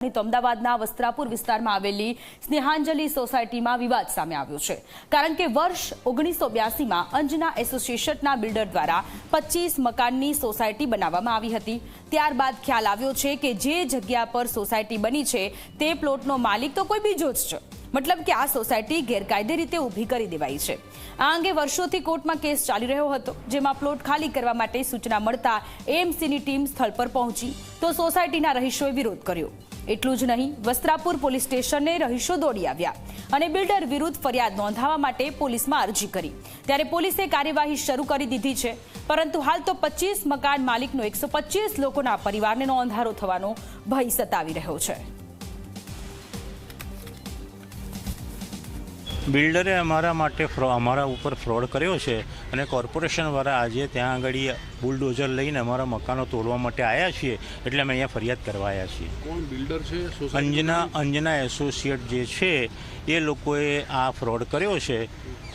તો અમદાવાદના વસ્ત્રાપુર વિસ્તારમાં આવેલી સ્નેહાંજલિ સોસાયટીમાં વિવાદ સામે આવ્યો છે, કારણ કે વર્ષ 1982માં અંજના એસોસિએશનના બિલ્ડર દ્વારા 25 મકાનની સોસાયટી બનાવવામાં આવી હતી। ત્યારબાદ ખ્યાલ આવ્યો છે કે જે જગ્યા પર સોસાયટી બની છે તે પ્લોટનો માલિક તો કોઈ બીજો જ છે, મતલબ કે આ સોસાયટી ગેરકાયદે રીતે ઊભી કરી દેવાઈ છે। આ અંગે વર્ષોથી કોર્ટમાં કેસ ચાલી રહ્યો હતો, જેમાં પ્લોટ ખાલી કરવા માટે સૂચના મળતા એએમસીની ટીમ સ્થળ પર પહોંચી તો સોસાયટીના રહીશોએ વિરોધ કર્યો। એટલું જ નહીં, વસ્ત્રાપુર પોલીસ સ્ટેશને રહીશો દોડી આવ્યા અને બિલ્ડર વિરુદ્ધ ફરિયાદ નોંધાવવા માટે પોલીસમાં અરજી કરી। ત્યારે પોલીસે કાર્યવાહી શરૂ કરી દીધી છે, પરંતુ હાલ તો 25 મકાન માલિકનો 125 લોકોના પરિવારને અંધારો થવાનો ભય સતાવી રહ્યો છે। બિલ્ડરે અમારા ઉપર ફ્રોડ કર્યો છે અને કોર્પોરેશનવાળા આજે ત્યાં આગળ બુલડોઝર લઈને અમારા મકાનો તોડવા માટે આવ્યા છીએ, એટલે અમે અહીંયા ફરિયાદ કરવા આવ્યા છીએ। કોણ બિલ્ડર છે? અંજના એસોસિએટ જે છે એ લોકોએ આ ફ્રોડ કર્યો છે।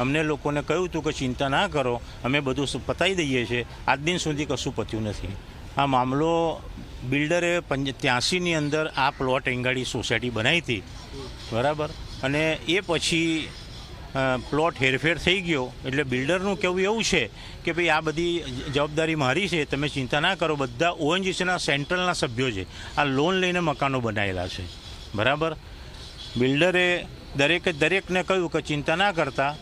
અમને લોકોને કહ્યું હતું કે ચિંતા ના કરો, અમે બધું પતાવી દઈએ છીએ। આજ દિન સુધી કશું પત્યું નથી। આ મામલો બિલ્ડરે 83ની અંદર આ પ્લોટ એંગાડી સોસાયટી બનાવી હતી, બરાબર, અને એ પછી પ્લોટ હેરફેર થઈ ગયો। એટલે બિલ્ડરનું કહેવું એવું છે કે ભાઈ આ બધી જવાબદારી મારી છે, તમે ચિંતા ના કરો। બધા ઓએનજીસીના સેન્ટ્રલના સભ્યો છે, આ લોન લઈને મકાનો બનાવેલા છે, બરાબર। બિલ્ડરે દરેકને કહ્યું કે ચિંતા ના કરતા,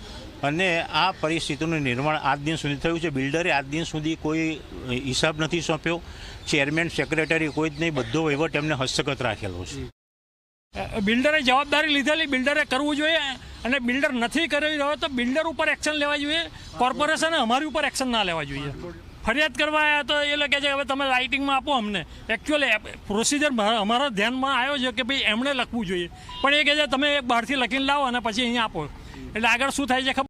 અને આ પરિસ્થિતિનું નિર્માણ આજ દિન સુધી થયું છે। બિલ્ડરે આજ દિન સુધી કોઈ હિસાબ નથી સોંપ્યો, ચેરમેન સેક્રેટરી કોઈ જ નહીં, બધો વહીવટ એમને હસ્તગત રાખેલો છે। બિલ્ડરે જવાબદારી લીધેલી, બિલ્ડરે કરવું જોઈએ, અને બિલ્ડર નથી કરી રહ્યો તો બિલ્ડર ઉપર એક્શન લેવા જોઈએ। કોર્પોરેશને અમારી ઉપર એક્શન ના લેવા જોઈએ। ફરિયાદ કરવા આવ્યા તો એ લોકો છે હવે તમે લાઇટિંગમાં આપો અમને। એકચ્યુઅલી પ્રોસિજર અમારા ધ્યાનમાં આવ્યો છે કે ભાઈ એમણે લખવું જોઈએ, પણ એ કહે છે તમે બહારથી લખીને લાવો અને પછી અહીંયા આપો, એટલે આગળ શું થાય છે ખબર